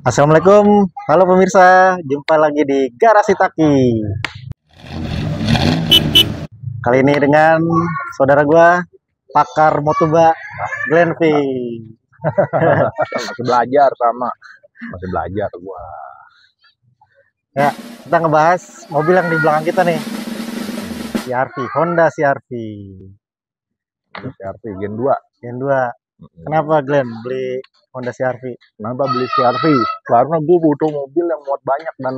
Assalamualaikum, halo pemirsa, jumpa lagi di Garasi Taki. Kali ini dengan saudara gua, pakar Motoba, Glenn V. Masih belajar masih belajar gua. Ya, kita ngebahas mobil yang di belakang kita nih, CR-V, Honda CR-V CR-V Gen 2. Gen 2. Kenapa Glenn beli Honda CR-V? Kenapa beli CR-V? Karena gue butuh mobil yang muat banyak dan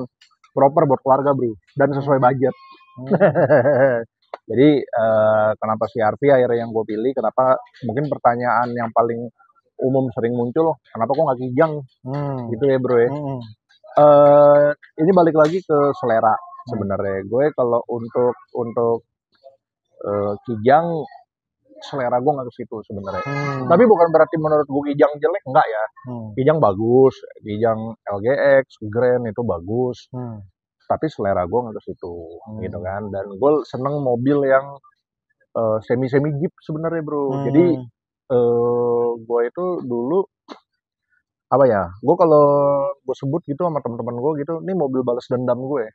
proper buat keluarga, bro, dan sesuai budget. Jadi kenapa CR-V akhirnya yang gue pilih? Kenapa? Mungkin pertanyaan yang paling umum sering muncul, kenapa kok nggak Kijang? Gitu ya, bro ya. Ini balik lagi ke selera sebenarnya. Gue kalau untuk Kijang, selera gue nggak ke situ sebenarnya. Tapi bukan berarti menurut gue Kijang jelek, enggak ya. Kijang bagus, Kijang LGX, Grand itu bagus. Tapi selera gue nggak ke situ, gitu kan. Dan gue seneng mobil yang semi jeep sebenarnya, bro. Jadi gue itu dulu apa ya? Gue kalau gue sebut gitu sama teman-teman gue gitu, ini mobil balas dendam gue.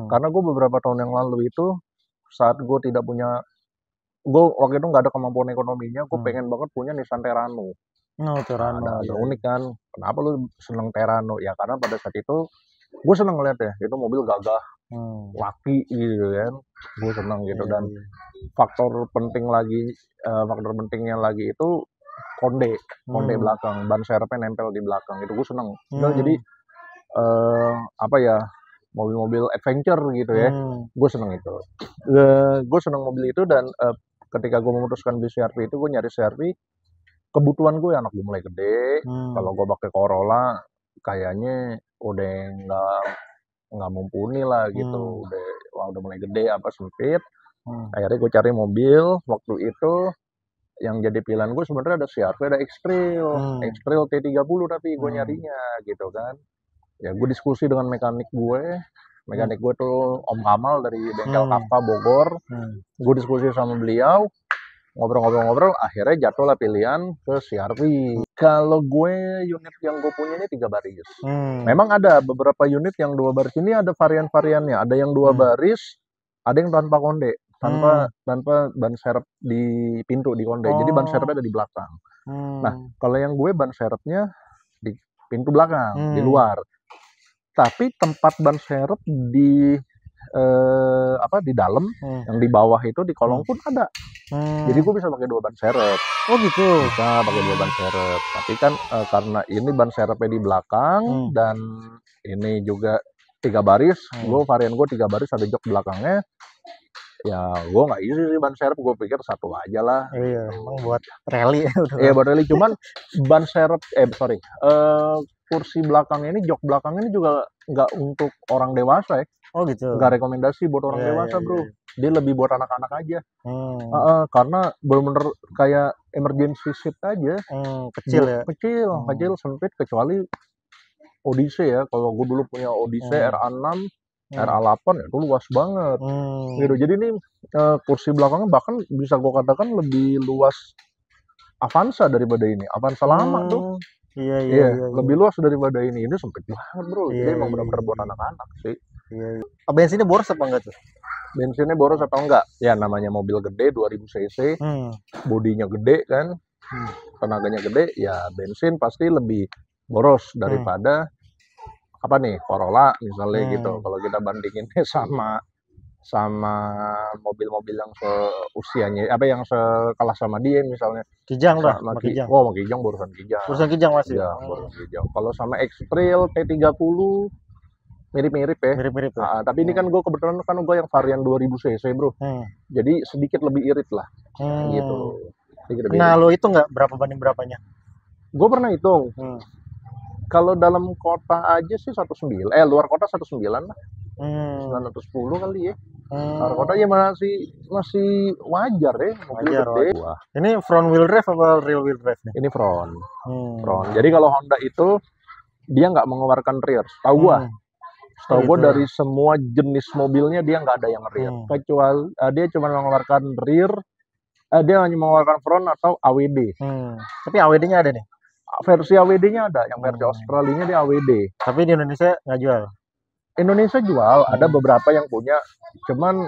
Karena gue beberapa tahun yang lalu itu saat gue tidak punya, gue waktu itu nggak ada kemampuan ekonominya, gue pengen banget punya Nissan Terrano. Terrano. Nah, ada unik kan, kenapa lu seneng Terrano? Ya karena pada saat itu gue seneng ngeliat ya, itu mobil gagah, laki gitu kan, gue seneng gitu. Dan faktor pentingnya lagi itu konde belakang, ban serepnya nempel di belakang, itu gue seneng. Jadi apa ya, mobil-mobil adventure gitu ya, gue seneng itu. Gue seneng mobil itu. Dan ketika gue memutuskan beli CR-V itu, gue nyari CR-V, kebutuhan gue, anak gue mulai gede. Kalau gue pakai Corolla kayaknya udah nggak mumpuni lah gitu. Udah mulai gede, apa sempit. Akhirnya gue cari mobil. Waktu itu yang jadi pilihan gue sebenarnya ada CR-V, ada X-Trail T30, tapi gue nyarinya gitu kan. Ya gue diskusi dengan mekanik gue tuh Om Kamal dari bengkel Kappa Bogor. Gue diskusi sama beliau, ngobrol-ngobrol, akhirnya jatuhlah pilihan ke CR-V. Kalau gue, unit yang gue punya ini 3 baris. Memang ada beberapa unit yang 2 baris. Ini ada varian-variannya. Ada yang 2 baris, ada yang tanpa konde, tanpa ban serep di pintu di konde. Jadi ban serepnya ada di belakang. Nah, kalau yang gue ban serepnya di pintu belakang, di luar. Tapi tempat ban serep di di dalam, yang di bawah itu di kolong pun ada. Jadi gue bisa pakai 2 ban serep. Oh gitu. Bisa pakai 2 ban serep. Tapi kan karena ini ban serepnya di belakang dan ini juga 3 baris, varian gue 3 baris, ada jok belakangnya. Ya gue nggak isi sih ban serep, gue pikir satu aja lah. Iya, emang buat rally. Iya, buat rally. Cuman ban serep, kursi belakang ini, jok belakang ini juga nggak untuk orang dewasa ya. Oh gitu. Nggak rekomendasi buat orang dewasa, bro. Dia lebih buat anak-anak aja. Karena bener-bener kayak emergency seat aja. Kecil ya. Kecil, sempit, kecuali Odyssey ya. Kalau gue dulu punya Odyssey RA6, RA8 itu luas banget. Gitu. Jadi ini kursi belakangnya bahkan bisa gue katakan lebih luas Avanza daripada ini. Avanza lama tuh. Iya, lebih luas daripada ini. Ini sempit banget, bro. Jadi emang benar-benar buat anak-anak sih. Bensinnya boros apa enggak tuh? Bensinnya boros atau enggak? Ya namanya mobil gede, 2000 cc, bodinya gede kan, tenaganya gede, ya bensin pasti lebih boros daripada apa nih, Corolla misalnya gitu. Kalau kita bandinginnya sama mobil-mobil yang seusianya, yang sekalah sama dia misalnya. Kijang lah, Kijang. Oh, sama Kijang, barusan Kijang. Barusan Kijang masih. Ya, barusan Kijang. Kalau sama X-Trail T30 mirip-mirip ya. Mirip-mirip ya. Tapi ini kan gue kebetulan kan gue yang varian 2000 cc, bro. Jadi sedikit lebih irit lah. Gitu. Nah, lo itu nggak berapa banding berapanya? Gue pernah hitung. Kalau dalam kota aja sih 19. Luar kota 19 lah. 910 kali ya. Luar kota ya masih wajar ya, mobil gede. Ini front wheel drive apa rear wheel drive nih? Ini front. Jadi kalau Honda itu dia nggak mengeluarkan rear, tahu gua. Setahu gue dari semua jenis mobilnya dia nggak ada yang rear, kecuali dia cuma mengeluarkan rear, dia hanya mengeluarkan front atau AWD. Tapi AWD-nya ada nih. versi AWD-nya ada, yang versi Hmm. Australia-nya dia AWD. Tapi di Indonesia nggak jual. Indonesia jual, ada beberapa yang punya, cuman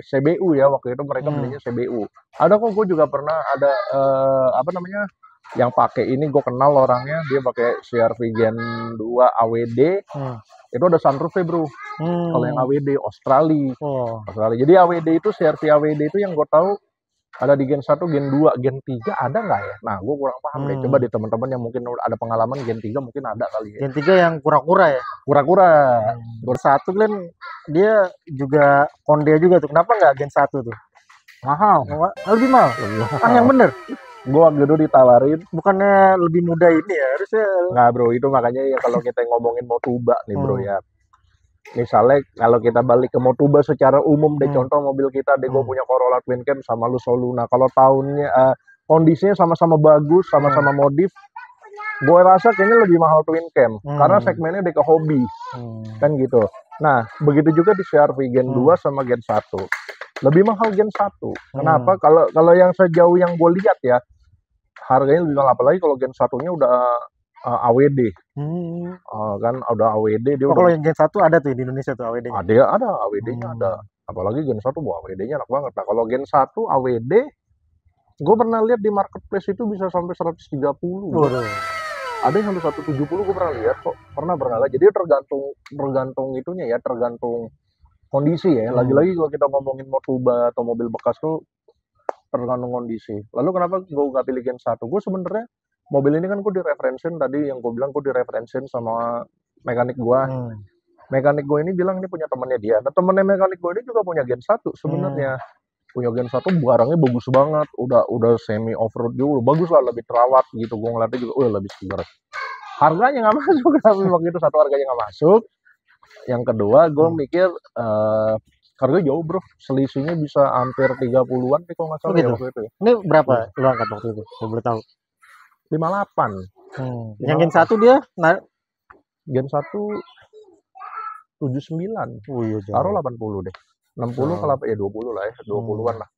CBU ya, waktu itu mereka belinya CBU. Ada kok, gue juga pernah ada apa namanya, yang pakai ini gue kenal orangnya, dia pakai CR-V Gen 2 AWD, itu ada sunroof-nya bro. Kalau yang AWD Australia. Oh. Jadi AWD itu CR-V AWD itu yang gue tahu ada di Gen 1, Gen 2, Gen 3 ada nggak ya? Nah, gue kurang paham deh. Coba di teman-teman yang mungkin ada pengalaman Gen 3 mungkin ada kali ya. Gen 3 yang kura-kura ya. Kura-kura. Gen 1 kan dia juga Konde juga tuh. Kenapa nggak Gen 1 tuh? Mahal. Lebih mahal. Kan yang bener. Gue waktu itu ditawarin, Bukannya lebih mudah ini ya, harusnya. nggak bro, itu makanya ya kalau kita ngomongin Motuba nih bro ya. Misalnya kalau kita balik ke Motuba secara umum deh, contoh mobil kita deh, gue punya Corolla Twin Cam sama lu Soluna. Kalau tahunnya kondisinya sama-sama bagus, sama-sama modif, gue rasa kayaknya lebih mahal Twin Cam karena segmennya deh ke hobi, kan gitu. Nah, begitu juga di CR-V Gen 2 sama Gen 1. Lebih mahal Gen 1. Kenapa? Kalau yang sejauh yang gue lihat ya, harganya lebih mahal, apalagi kalau Gen 1-nya udah AWD. Kan udah AWD dia kalau yang Gen 1 ada tuh di Indonesia tuh AWD. Ada AWD-nya ada. Apalagi Gen 1 AWD-nya enak banget. Nah, kalau Gen 1 AWD gue pernah lihat di marketplace itu bisa sampai 130. Ada yang sampai 170 gue pernah lihat kok. Pernah lihat. Jadi tergantung itunya ya, tergantung kondisi ya. Lagi-lagi kalau kita ngomongin Motuba atau mobil bekas tuh tergantung kondisi. Lalu kenapa gue nggak pilih Gen 1? Gue sebenarnya mobil ini kan gue direferensin tadi, yang gue bilang gue direferensin sama mekanik gue. Mekanik gue ini bilang ini punya temannya dia. Nah, temannya mekanik gue ini juga punya Gen 1 sebenarnya. Punya Gen 1 barangnya bagus banget, udah semi off-road juga, bagus lah, lebih terawat gitu. Gue ngeliatnya juga, lebih segar. Harganya nggak masuk, tapi waktu itu satu harganya nggak masuk. Yang kedua, gue mikir harga jauh bro, selisihnya bisa hampir 30-an nih kalau nggak salah ya waktu itu ya. Ini berapa lu angkat waktu itu? Gue boleh tahu. 58. Yang Gen 1 dia Gen 1 79. Taruh 80 deh. 60 kalau ya 20 lah ya, 20-an lah.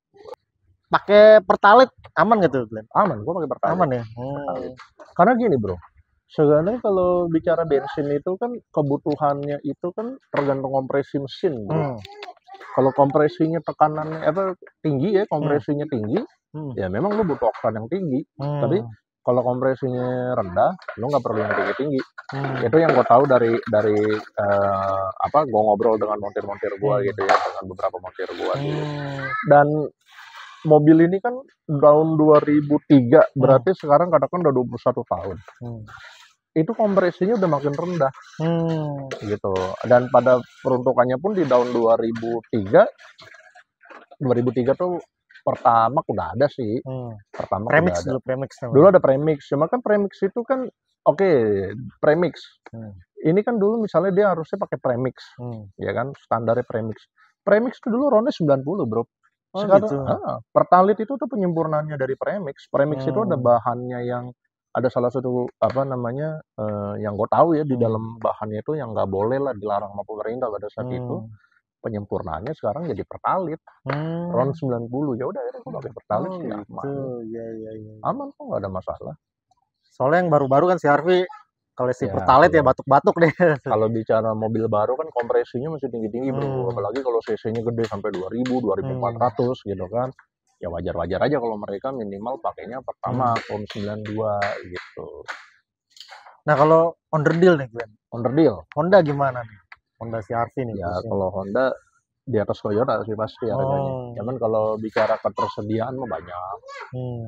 Pakai Pertalite aman gak tuh, Glenn? Aman, gue pakai Pertalite. Aman ya. Karena gini bro, sebenarnya kalau bicara bensin itu kan kebutuhannya itu kan tergantung kompresi mesin bro. Kalau kompresinya tekanannya tinggi ya, kompresinya tinggi, ya memang lu butuh oktan yang tinggi. Tapi kalau kompresinya rendah, lu nggak perlu yang tinggi-tinggi. Itu yang gue tahu dari gue ngobrol dengan montir-montir gue gitu ya, dengan beberapa montir gue gitu. Dan mobil ini kan tahun 2003, berarti sekarang katakan udah 21 tahun. Itu kompresinya udah makin rendah. Gitu. Dan pada peruntukannya pun di tahun 2003 tuh Pertamax udah ada sih. Pertamax Premix udah ada. dulu, Dulu ada Premix, cuma kan Premix itu kan Premix. Ini kan dulu misalnya dia harusnya pakai Premix, ya kan, standarnya Premix. Premix itu dulu ronde 90 bro. Sekarang gitu. Pertalite itu tuh penyempurnanya dari Premix. Premix itu ada bahannya yang ada salah satu yang gue tahu ya, di dalam bahannya itu yang nggak boleh lah, dilarang sama pemerintah pada saat itu. Penyempurnaannya sekarang jadi Pertalite. Ron 90. Ya udah akhirnya gue pakai Pertalite sih aman. Aman kok, nggak ada masalah. Soalnya yang baru-baru kan CR-V kalau si Pertalite ya batuk-batuk deh. Kalau bicara mobil baru kan kompresinya masih tinggi-tinggi bro. Apalagi kalau cc-nya gede sampai 2000, 2400 gitu kan. Ya wajar-wajar aja kalau mereka minimal pakainya pertama tahun 92 gitu. Nah kalau underdeal nih Glenn. Underdeal. Honda gimana nih? Honda CR-V nih. Ya kalau Honda di atas Toyota sih pasti harganya. Cuman kalau bicara ketersediaan mah banyak.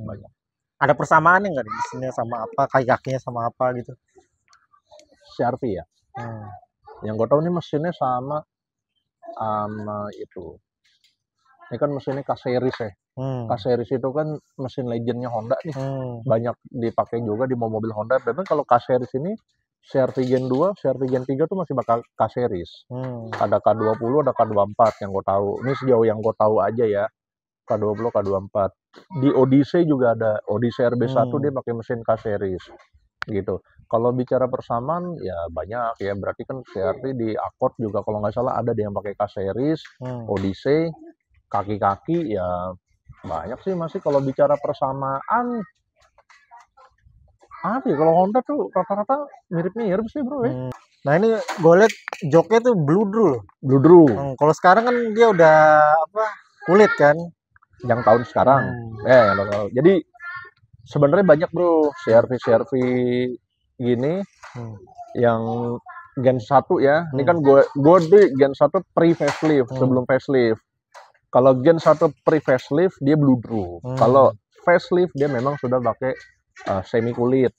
Banyak. Ada persamaannya nggak nih mesinnya sama apa, kaki-kakinya sama apa gitu? CR-V ya. Yang gue tahu nih mesinnya sama itu. Ini kan mesinnya K-Series ya. K-Series itu kan mesin legendnya Honda nih. Banyak dipakai juga di mobil Honda. Dan kalau K-Series ini CR-V Gen 2, CR-V Gen 3 tuh masih bakal K-Series. Ada K20, ada K24 yang gue tahu. Ini sejauh yang gue tahu aja ya. K20, K24. Di Odyssey juga ada. Odyssey RB1 dia pakai mesin K-Series. Gitu. Kalau bicara persamaan ya banyak ya. Berarti kan CR-V di Accord juga kalau nggak salah ada yang pakai K-Series, Odyssey, kaki-kaki ya banyak sih masih. Kalau bicara persamaan apa ya, kalau Honda tuh rata-rata mirip-mirip sih bro ya. Nah ini gue liat joknya tuh bludru. Bludru Kalau sekarang kan dia udah apa kulit kan. yang tahun sekarang. Jadi sebenarnya banyak bro CRV gini yang Gen 1 ya. Ini kan gue di Gen 1 pre-facelift, sebelum facelift. Kalau Gen 1 pre-facelift dia bludru. Kalau facelift dia memang sudah pakai semi kulit.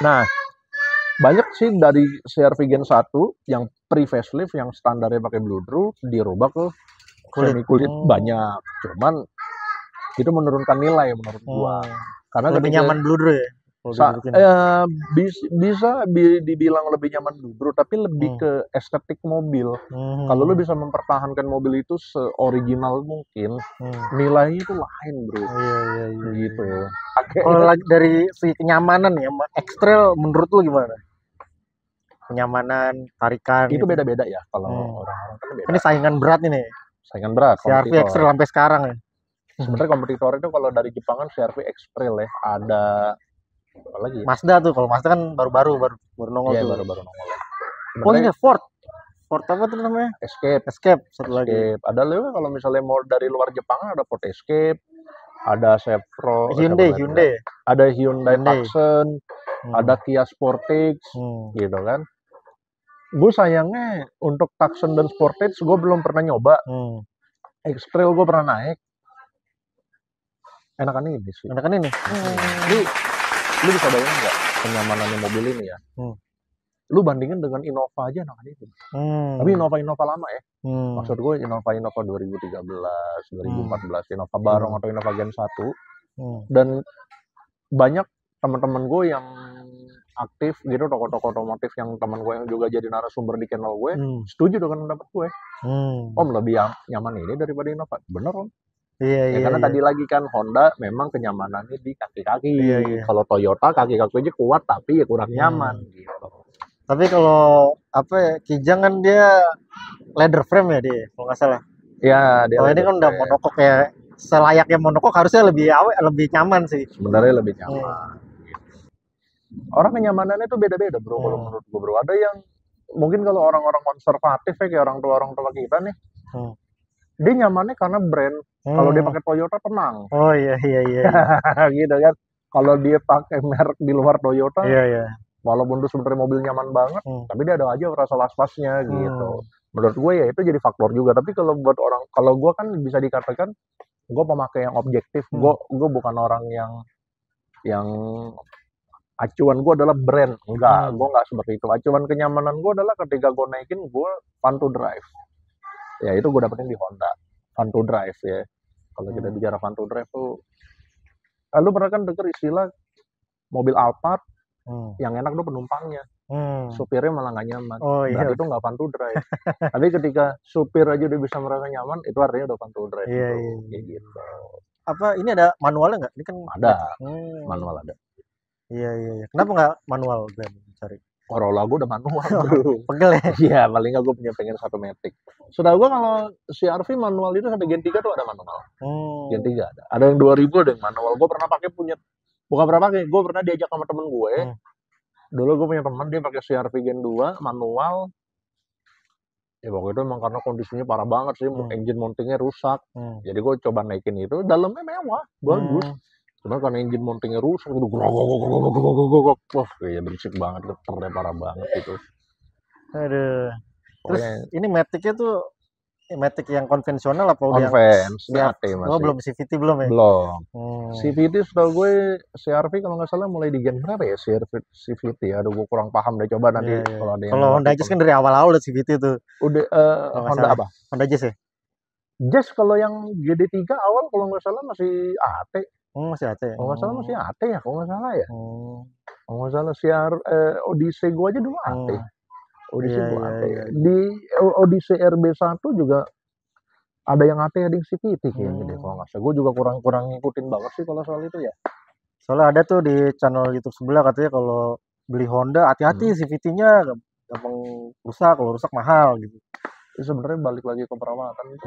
Nah, banyak sih dari CRV Gen 1 yang pre-facelift yang standarnya pakai bludru dirubah ke semi kulit banyak. Cuman itu menurunkan nilai menurut gua. Karena lebih nyaman bludru ya. Bisa dibilang lebih nyaman bludru, tapi lebih ke estetik mobil. Kalau lu bisa mempertahankan mobil itu seoriginal mungkin, nilainya itu lain bro. Iya. Gitu. Kalau lagi dari si kenyamanan ya, X-Trail menurut lu gimana? Kenyamanan, tarikan. Itu gitu. beda-beda ya kalau orang-orang kan beda. Ini saingan berat ini. Saingan berat. CRV X-Trail sampai sekarang ya. Sebenarnya kompetitor itu kalau dari Jepang kan CRV X-Trail ya. Ada apa lagi? Mazda tuh, kalau Mazda kan baru nongol tuh. Iya, baru nongol. Oh ini Ford apa tuh namanya? Escape satu lagi. Ada loh kalau misalnya mau dari luar Jepang ada Ford Escape, ada Chevrolet, Hyundai. Ada Hyundai Tucson, ada Kia Sportage, gitu kan. Gue sayangnya untuk Tucson dan Sportage gue belum pernah nyoba. X-Trail gue pernah naik. Enakan ini sih. Lu bisa bayangin nggak kenyamanannya mobil ini ya? Lu bandingin dengan Innova aja enakan itu. Tapi Innova lama ya. Maksud gue Innova 2013, 2014, Innova Barong atau Innova Gen 1. Dan banyak teman-teman gue yang aktif gitu, toko-toko otomotif yang teman gue yang juga jadi narasumber di channel gue, setuju dengan pendapat gue. Om lebih nyaman ini daripada Innova. Bener om. Iya. Karena tadi lagi kan Honda memang kenyamanannya di kaki-kaki. Iya. Kalau Toyota kaki-kakinya kuat tapi ya kurang nyaman gitu. Tapi kalau apa ya, Kijang kan dia leather frame ya dia, kalau nggak salah. Ya, kalau ini kan udah monokok ya, selayaknya monokok harusnya lebih nyaman sih. Sebenarnya lebih nyaman. Orang kenyamanannya itu beda-beda bro. Kalau menurut gue bro, ada yang mungkin kalau orang-orang konservatif ya kayak orang tua kita nih, dia nyamannya karena brand. Kalau dia pakai Toyota tenang. Oh iya. Gitu kan. Kalau dia pakai merek di luar Toyota, iya. Walaupun itu sebenarnya mobil nyaman banget, tapi dia ada aja rasa was-wasnya gitu. Menurut gue ya itu jadi faktor juga. Tapi kalau buat orang, kalau gue kan bisa dikatakan gue pemakai yang objektif. Gue bukan orang yang acuan gue adalah brand. Enggak, gue enggak seperti itu. Acuan kenyamanan gue adalah ketika gue naikin gue fun to drive. Ya itu gue dapetin di Honda. Fun to drive ya. Kalau kita bicara fun to drive tuh, lu pernah kan denger istilah mobil Alphard yang enak tuh penumpangnya, supirnya malah nggak nyaman. Berarti itu nggak fun to drive. Tapi ketika supir aja udah bisa merasa nyaman, itu artinya udah fun to drive. Iya. Gitu. Apa ini ada manualnya nggak? Ini kan ada. Manual ada. Iya. Kenapa nggak manual Ben cari? Corolla gue udah manual bro. Pegel ya? Iya, paling nggak gue pengen satu Matic. Sudah gue kalau CRV manual itu sampai Gen 3 tuh ada manual. Gen 3 ada. Ada yang 2000 ada yang manual. Gue pernah pakai bukan pernah pakai, gue pernah diajak sama temen gue. Dulu gue punya teman dia pakai CRV Gen 2 manual. Ya waktu itu emang karena kondisinya parah banget sih, engine mountingnya rusak. Jadi gue coba naikin itu, dalamnya mewah, bagus. Cuma karena engine mountingnya rusak, itu wah kayak berisik banget, getarnya parah banget itu. Aduh. Terus ini Matic-nya tuh Matic yang konvensional apa udah AT masih? Oh belum CVT belum ya? Belum. CVT setahu gue CRV kalau nggak salah mulai di Gen berapa ya CVT ya? Aduh gue kurang paham deh, coba nanti kalau ada yang kalau Honda Jazz kan dari awal-awal udah CVT tuh. Udah Honda apa? Honda Jazz ya? Jazz kalau yang GD3 awal kalau nggak salah masih AT. Masih AT. Kalau nggak salah masih AT ya, kalau nggak salah ya. Kalau nggak salah Odyssey gue aja dulu AT. Odyssey gue AT. Di Odyssey RB1 juga ada yang AT, ada yang CVT kayaknya deh kalau nggak salah. Gue juga kurang ngikutin banget sih kalau soal itu ya. Soalnya ada tuh di channel YouTube sebelah katanya kalau beli Honda hati-hati CVT-nya gampang rusak, kalau rusak mahal gitu. Itu sebenarnya balik lagi ke perawatan itu.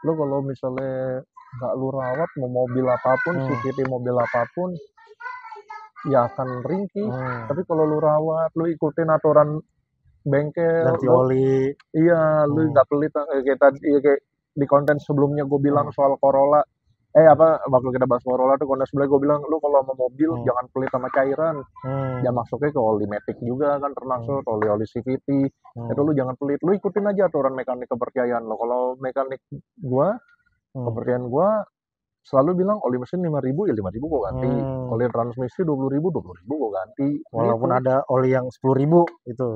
Lo kalau misalnya nggak lu rawat mau mobil apapun, CVT mobil apapun, ya akan ringkih. Tapi kalau lu rawat, lu ikutin aturan bengkel, ganti oli. Iya, lu nggak pelit kayak tadi ya, kayak di konten sebelumnya gue bilang soal Corolla. Waktu kita bahas Corolla tuh konten sebelumnya gue bilang lu kalau mau mobil jangan pelit sama cairan. Ya masuknya ke oli matic juga kan termasuk oli-oli CVT. Itu lu jangan pelit, lu ikutin aja aturan mekanik kepercayaan lo. Kalau mekanik gua, kepercayaan gua selalu bilang oli mesin 5.000 ya 5.000 gua ganti. Oli transmisi 20.000 gua ganti. Walaupun gitu. ada oli yang 10.000 itu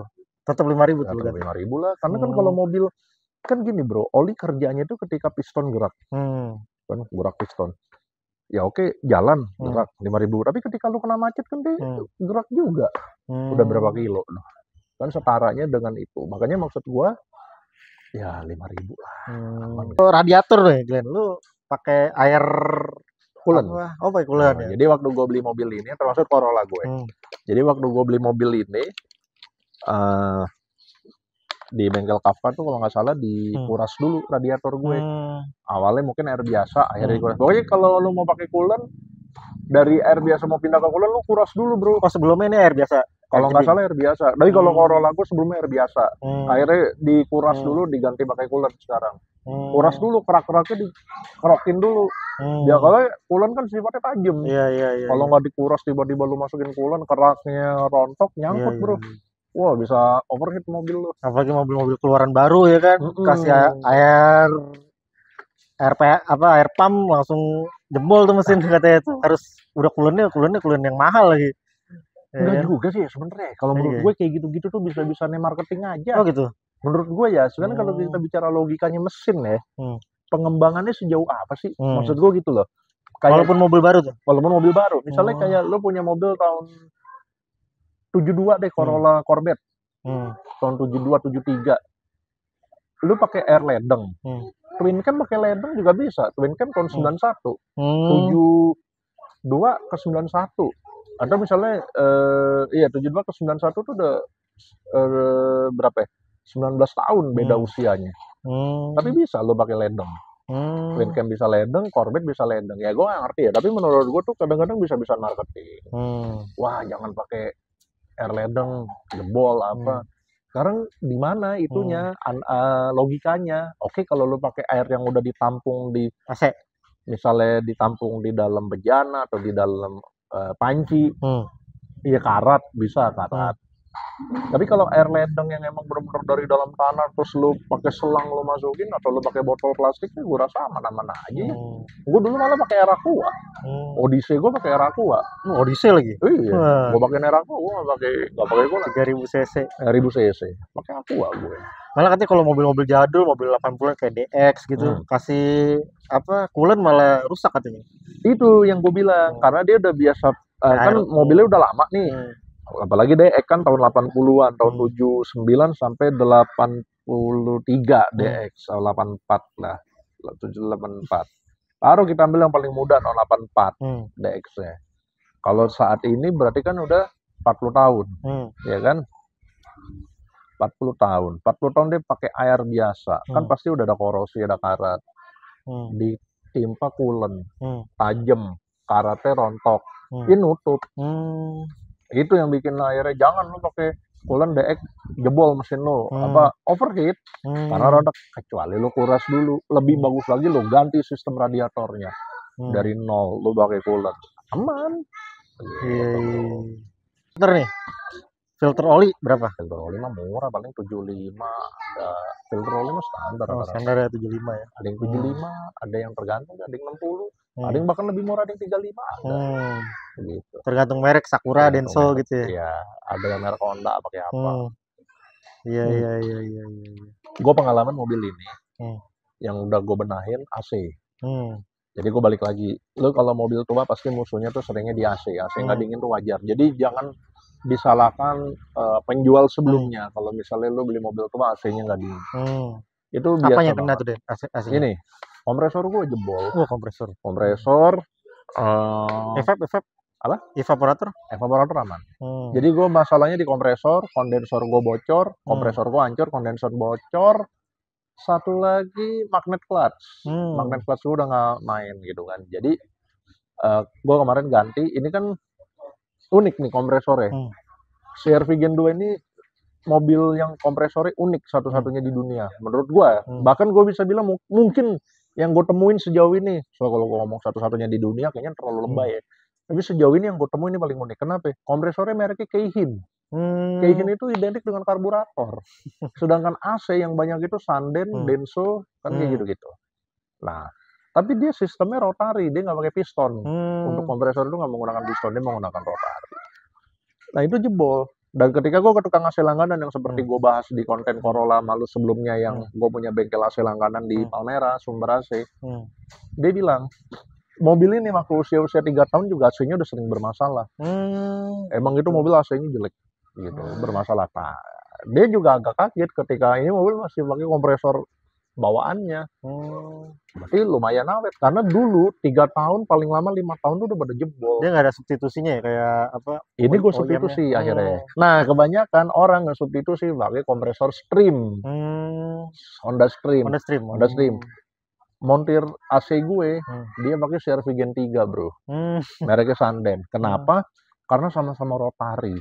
tetap 5.000 tuh Tetap 5.000 lah, karena kan kalau mobil kan gini bro, oli kerjanya itu ketika piston gerak, kan gerak piston. Ya oke, jalan gerak 5.000, tapi ketika lu kena macet kan dia gerak juga. Udah berapa kilo loh. Kan setaranya dengan itu. Makanya maksud gua ya 5.000 lah. Radiator nih Glenn, lu pakai air coolant. Oh, pakai coolant ya. Jadi waktu gua beli mobil ini termasuk Corolla gue. Jadi waktu gua beli mobil ini di bengkel Kafka tuh kalau nggak salah dikuras dulu radiator gue. Awalnya mungkin air biasa, akhirnya dikuras. Pokoknya kalau lu mau pakai coolant, dari air biasa mau pindah ke coolant lu kuras dulu bro. Oh sebelumnya ini air biasa? Kalau nggak salah air biasa. Tapi kalau Corolla gue sebelumnya air biasa. Akhirnya dikuras dulu, diganti pakai coolant sekarang. Kuras dulu, kerak-keraknya dikerokin dulu. Ya kalau coolant kan sifatnya tajam. Iya. Kalau nggak dikuras tiba-tiba lu masukin coolant, keraknya rontok, nyangkut bro. Wah bisa overheat mobil lo. Apalagi mobil-mobil keluaran baru ya kan, kasih air pump langsung jebol tuh mesin katanya itu. Harus udah coolant yang mahal lagi. Enggak juga sih sebenarnya. Kalau menurut gue kayak gitu-gitu tuh bisa-bisanya marketing aja. Oh gitu. Menurut gue ya, sebenarnya kalau kita bicara logikanya mesin ya, pengembangannya sejauh apa sih? Maksud gue gitu loh. Kayak, walaupun mobil baru tuh. Walaupun mobil baru. Misalnya kayak lo punya mobil tahun 72 deh, Corolla Corvette. Tahun 72, 73. Lu pakai air ledeng. Twin cam pakai ledeng juga bisa. Twin cam tahun 91. 72 ke 91. Atau misalnya 72 ke 91 tuh udah berapa ya? 19 tahun beda usianya. Tapi bisa lo pakai ledeng. Twin cam bisa ledeng, Corvette bisa ledeng. Ya gue gak ngerti ya, tapi menurut gue tuh kadang-kadang bisa-bisa marketing. Wah, jangan pakai air ledeng, jebol apa. Sekarang di mana itunya logikanya? Oke, kalau lo pakai air yang udah ditampung di AC, misalnya ditampung di dalam bejana atau di dalam panci, iya karat bisa karat. Tapi kalau air ledeng yang emang benar-benar dari dalam tanah terus lu pakai selang lu masukin atau lu pakai botol plastik, gue rasa aman-aman aja ya. Gue dulu malah pakai air aqua. Odyssey gue pakai air aqua. Odyssey lagi? Iya. Gue pakai air aqua, gue nggak pakai gue 3.000 cc. 1.000 cc. Pakai aqua gue. Malah katanya kalau mobil-mobil jadul, mobil 80-an kayak DX gitu, kasih coolant malah rusak katanya. Itu yang gue bilang, karena dia udah biasa kan mobilnya udah lama nih. Apalagi DX kan tahun 80-an, tahun 79 sampai 83 DX, 84 lah, 784. Baru kita ambil yang paling muda tahun 84 DX-nya. Kalau saat ini berarti kan udah 40 tahun, ya kan? 40 tahun. 40 tahun dia pakai air biasa. Kan pasti udah ada korosi, ada karat. Ditimpa coolant, tajam, karatnya rontok. Ini nutup. Itu yang bikin akhirnya jangan lu pakai coolant DX jebol mesin lu overheat karena rontok, kecuali lu kuras dulu. Lebih bagus lagi lu ganti sistem radiatornya dari nol, lu pakai coolant aman. Filter nih, filter oli berapa? Filter oli mah murah, paling 75. Filter oli mah standar. Standar ya 75 ya. Ada yang 75, ada yang tergantung, ada yang 60. Ada yang bahkan lebih murah, ada yang 35 ada. Gitu. Tergantung merek, Sakura, Denso gitu ya. Iya, ada yang merek Honda pakai apa. Iya. Gue pengalaman mobil ini yang udah gue benahin AC. Jadi gue balik lagi. Lu kalau mobil tua pasti musuhnya tuh seringnya di AC. AC nggak dingin tuh wajar. Jadi jangan disalahkan penjual sebelumnya. Kalau misalnya lu beli mobil tua AC-nya nggak dingin. Itu biasa. Apa yang kena tuh deh AC-nya? Ini kompresor gue jebol. Kompresor. Apa? Evaporator aman. Jadi gue masalahnya di kompresor, kondensor gue bocor, kompresor gue hancur, kondensor bocor. Satu lagi magnet clutch. Magnet clutch gue udah nggak main gitu kan. Jadi gue kemarin ganti. Ini kan unik nih kompresornya. CR-V Gen 2 ini mobil yang kompresornya unik satu-satunya di dunia menurut gua. Bahkan gua bisa bilang mungkin yang gue temuin sejauh ini, so kalau gue ngomong satu-satunya di dunia kayaknya terlalu lebay ya. Tapi sejauh ini yang gue temuin ini paling unik. Kenapa? Kompresornya mereknya Keihin. Keihin itu identik dengan karburator. Sedangkan AC yang banyak itu Sanden, Denso, kan kayak gitu-gitu. Nah, tapi dia sistemnya rotari, dia nggak pakai piston. Untuk kompresor itu nggak menggunakan piston, dia menggunakan rotari. Nah itu jebol. Dan ketika gue ke tukang AC langganan yang seperti gue bahas di konten Corolla malu sebelumnya yang gue punya bengkel AC langganan di Palmera, Sumber AC, dia bilang, mobil ini waktu usia-usia 3 tahun juga AC-nya udah sering bermasalah. Emang itu mobil AC-nya jelek, gitu, bermasalah. Nah, dia juga agak kaget ketika ini mobil masih pakai kompresor bawaannya. Berarti lumayan awet karena dulu 3 tahun paling lama 5 tahun tuh udah pada jebol. Dia nggak ada substitusinya ya kayak apa? Ini gue substitusi akhirnya. Nah kebanyakan orang nggak substitusi pakai kompresor Stream, Honda Stream. Montir AC gue dia pakai CR-V Gen 3 bro, mereknya Sanden. Kenapa? Karena sama-sama rotari.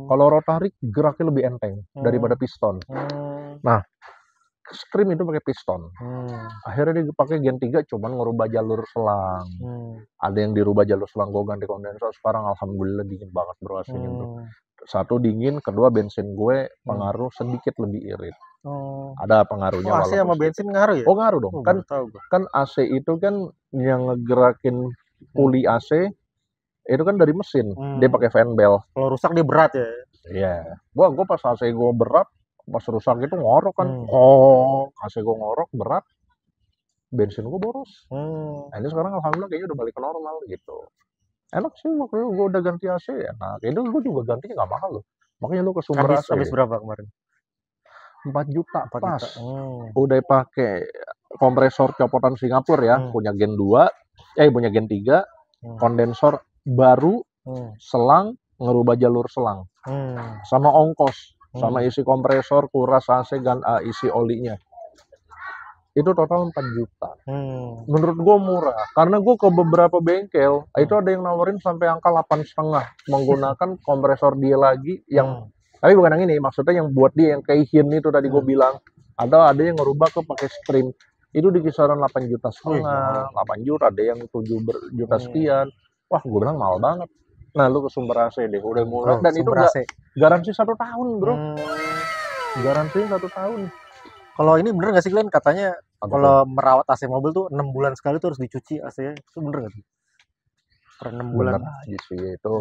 Kalau rotari geraknya lebih enteng daripada piston. Nah Stream itu pakai piston. Akhirnya dia pakai Gen 3 cuman ngerubah jalur selang. Ada yang dirubah jalur selang, gue ganti kondensor. Sekarang alhamdulillah dingin banget bro AC-nya bro. Satu dingin, kedua bensin gue pengaruh sedikit lebih irit. Ada pengaruhnya. Oh, AC sama bensin ngaruh ya? Oh ngaruh dong. Kan AC itu kan yang ngegerakin puli AC itu kan dari mesin. Dia pakai fan belt. Kalau rusak dia berat ya? Iya. Gua pas AC gue berat, pas rusak itu ngorok kan. AC gue ngorok berat, bensin gue boros. Nah ini sekarang alhamdulillah kayaknya udah balik ke normal gitu. Enak sih waktu gue udah ganti AC ya. Nah itu gue juga gantinya nggak mahal loh. Makanya lu ke Sumber AC. Habis berapa kemarin? 4 juta pas. Udah pakai kompresor copotan Singapura ya, punya Gen 2, punya Gen 3, kondensor baru, selang, ngerubah jalur selang. Sama ongkos, sama isi kompresor, kuras AC, isi olinya. Itu total 4 juta. Menurut gue murah. Karena gue ke beberapa bengkel, itu ada yang nawarin sampai angka 8,5 menggunakan kompresor dia lagi yang tapi bukan yang ini, maksudnya yang buat dia yang Keihin itu tadi gue bilang. Ada yang ngerubah ke pakai Stream. Itu di kisaran 8,5 juta, 8 juta, ada yang 7 juta sekian. Wah, gue bilang mahal banget. Nah, lu ke Sumber AC deh, udah murah. Dan itu garansi 1 tahun, bro. Garansi 1 tahun. Kalau ini bener nggak sih Glenn? Katanya kalau merawat AC mobil tuh 6 bulan sekali tuh harus dicuci AC-nya. Itu bener nggak sih? Per 6 bulan. Bener aja sih, itu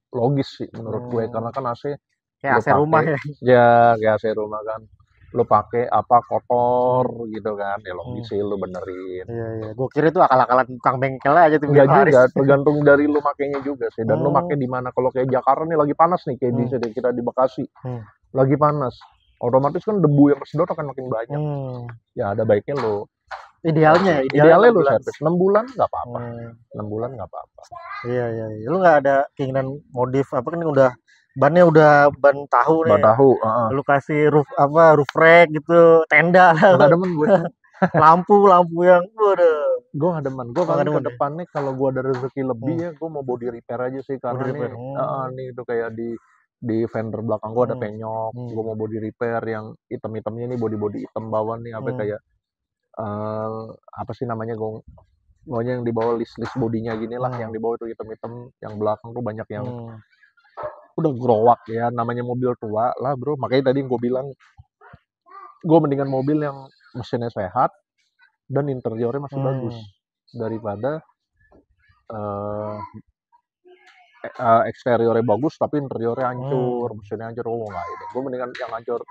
logis sih menurut gue. Karena kan AC kayak AC rumah ya? Ya, kayak AC rumah kan. Lu pakai apa kotor gitu kan, ya logis sih lu benerin. Iya. Gue kira itu akal-akalan tukang bengkel aja tuh. Enggak juga, tergantung dari lu makainya juga sih. Dan lu pakai di mana. Kalau kayak Jakarta nih lagi panas nih, kayak di sini kita di Bekasi. Lagi panas. Otomatis kan debu yang kesedot akan makin banyak. Ya ada baiknya lu. Idealnya lu servis 6 bulan nggak apa-apa. 6 bulan nggak apa-apa. Iya. Lu nggak ada keinginan modif apa kan udah bannya udah ban tahu nih. Ban tahu, Lu kasih roof rack gitu, tenda lah. Nggak demen gue. lampu yang waduh. Gue nggak demen. Gue kan ke depannya kalau gue ada rezeki lebih ya gue mau body repair aja sih karena nih itu kayak di fender belakang gue ada penyok. Gue mau body repair yang hitam-hitamnya nih, body hitam bawah nih apa kayak apa sih namanya yang di bawah list bodinya gini lah, yang di bawah itu hitam-hitam, yang belakang tuh banyak yang udah growak ya, namanya mobil tua lah bro. Makanya tadi gue bilang gue mendingan mobil yang mesinnya sehat dan interiornya masih bagus daripada eksteriornya bagus tapi interiornya hancur, mesinnya hancur. Nggak ini, gue mendingan yang hancur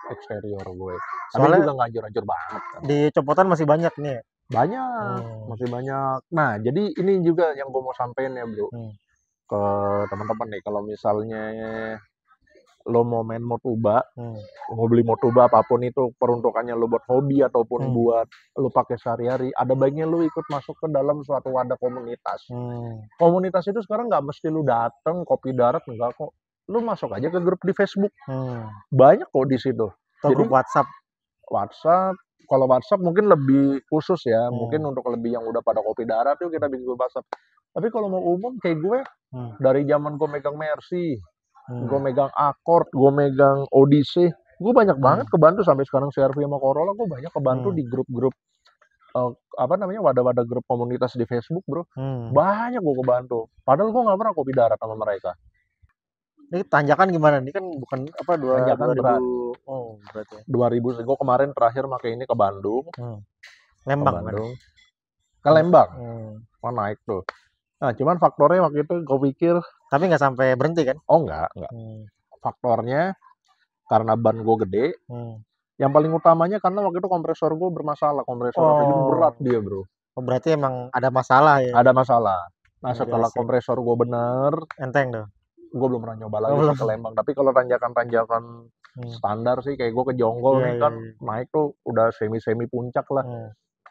eksterior gue. Soalnya juga nggak hancur banget kan. Di copotan masih banyak nih. Masih banyak. Nah, jadi ini juga yang gue mau sampein ya bro, ke teman-teman nih. Kalau misalnya lo mau main motoba, mau beli motoba apapun itu, peruntukannya lo buat hobi ataupun buat lo pakai sehari-hari, ada baiknya lo ikut masuk ke dalam suatu wadah komunitas. Komunitas itu sekarang nggak mesti lo dateng kopi darat, enggak kok. Lu masuk aja ke grup di Facebook. Banyak kok di situ. Jadi grup WhatsApp. Kalau WhatsApp mungkin lebih khusus ya. Mungkin untuk lebih yang udah pada kopi darat tuh kita bikin grup WhatsApp. Tapi kalau mau umum kayak gue, Dari zaman gue megang Mercy, gue megang Accord, gue megang Odyssey, gue banyak banget kebantu sampai sekarang CR-V sama Corolla gue banyak kebantu di grup-grup apa namanya wadah-wadah grup komunitas di Facebook bro. Banyak gue kebantu. Padahal gue nggak pernah kopi darat sama mereka. Ini tanjakan gimana? Ini kan bukan apa Tanjakan 2000. berat. Oh, berarti. 2000 gue kemarin terakhir pakai ini ke Bandung. Lembang. Ke Bandung. Ke Lembang. Naik tuh. Nah, cuman faktornya waktu itu gue pikir, tapi nggak sampai berhenti kan? Oh, enggak. Faktornya karena ban gue gede. Yang paling utamanya karena waktu itu kompresor gue bermasalah. Kompresor itu berat dia, bro. Oh, berarti emang ada masalah ya? Ada masalah. Nah, setelah kompresor gue bener, enteng tuh. Gue belum pernah nyoba lagi ke Lembang. Tapi kalau tanjakan-tanjakan standar sih, kayak gue ke Jonggol nih kan, naik tuh udah semi-semi puncak lah.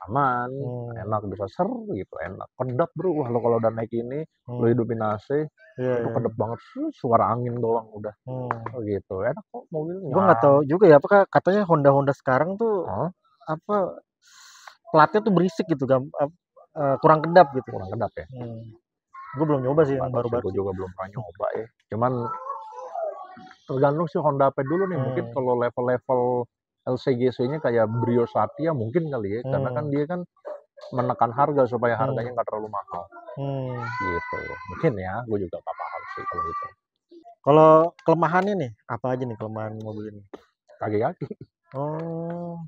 Aman, enak, bisa gitu, enak. Kedap bro, lo kalau udah naik ini, lo hidupin AC, itu kedap banget, suara angin doang udah. Gitu, enak kok mobilnya. Gue nggak tahu juga ya, apakah katanya Honda sekarang tuh apa platnya tuh berisik gitu, kurang kedap gitu. Kurang kedap ya. Gue belum nyoba sih yang baru-baru. Gue juga belum pernah nyoba ya. Cuman tergantung sih Honda apa dulu nih. Mungkin kalau level-level LCGC-nya kayak Brio Satya mungkin kali ya. Karena kan dia kan menekan harga supaya harganya nggak terlalu mahal. Gitu. Mungkin ya. Gue juga nggak paham sih kalau itu. Kalau kelemahannya nih, apa aja nih kelemahan mobil ini? Kaki-kaki. Oh.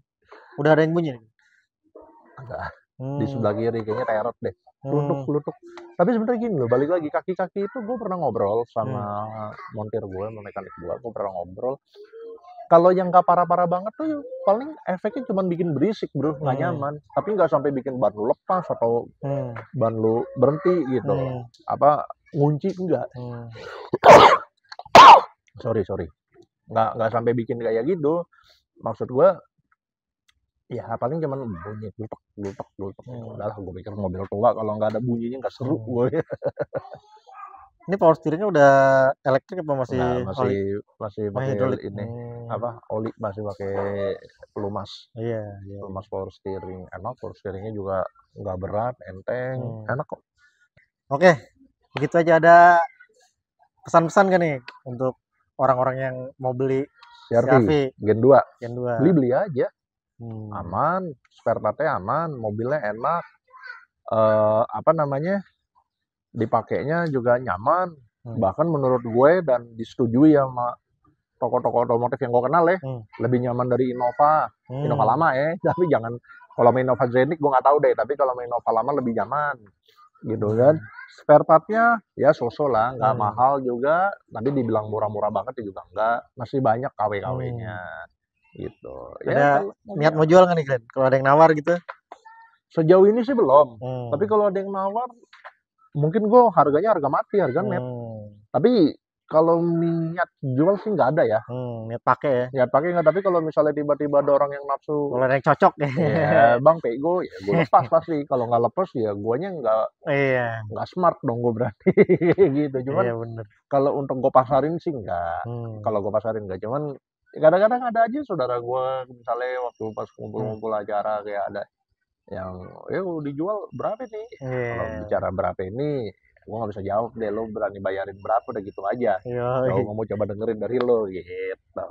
Udah ada yang bunyi nih? Enggak. Di sebelah kiri kayaknya teret deh. Lutuk. Tapi sebenarnya gini loh, balik lagi kaki-kaki itu gue pernah ngobrol sama montir gue, sama mekanik gue pernah ngobrol. Kalau yang nggak parah-parah banget tuh paling efeknya cuma bikin berisik bro, nggak nyaman. Tapi nggak sampai bikin ban lu lepas atau ban lu berhenti gitu. Apa ngunci enggak? Sorry. Nggak sampai bikin kayak gitu. Maksud gue ya paling cuman bunyi glutek. Udahlah gue pikir mobil tua kalau nggak ada bunyinya nggak seru gue. Ini power steeringnya udah elektrik apa masih pakai ini apa oli, masih pakai pelumas. Iya. Pelumas power steering. Enak, power steeringnya juga nggak berat, enteng, enak kok. Oke, begitu aja. Ada pesan-pesan kan nih untuk orang-orang yang mau beli CR-V Gen 2. Beli aja. Aman, spare partnya aman, mobilnya enak, apa namanya, dipakainya juga nyaman, bahkan menurut gue dan disetujui sama toko-toko otomotif yang gue kenal ya, lebih nyaman dari Innova lama ya, tapi jangan, kalau main Innova Zenix gue nggak tahu deh, tapi kalau main Innova lama lebih nyaman, gitu kan. Spare partnya ya so-so lah, nggak mahal juga, tapi dibilang murah-murah banget ya juga enggak, masih banyak KW-KW-nya. Gitu. Ada niat mau jual nggak nih Glenn? Kalau ada yang nawar gitu? Sejauh ini sih belum. Tapi kalau ada yang nawar, mungkin gue harganya harga mati, harga net. Tapi kalau niat jual sih nggak ada ya. Niat pakai ya? Niat pakai nggak. Tapi kalau misalnya tiba-tiba ada orang yang nafsu, kalau ada yang cocok ya, bang pego, ya gue lepas pasti. Kalau nggak lepas ya guanya nggak smart dong gue berarti. Gitu. Cuman kalau untuk gue pasarin sih nggak. Kalau gue pasarin nggak. Cuman kadang-kadang ada aja saudara gue misalnya waktu pas kumpul-kumpul acara kayak ada yang dijual berapa nih? Kalau bicara berapa ini gue nggak bisa jawab deh, lo berani bayarin berapa udah gitu aja. Kalau mau coba dengerin dari lo gitu.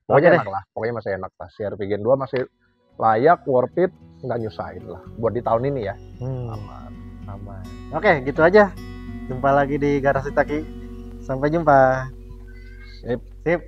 Pokoknya enak lah, pokoknya masih enak lah. CR-V Gen 2 masih layak, worth it, nggak nyusahin lah buat di tahun ini ya. Aman. Oke, gitu aja. Jumpa lagi di Garasi Taki. Sampai jumpa. Sip.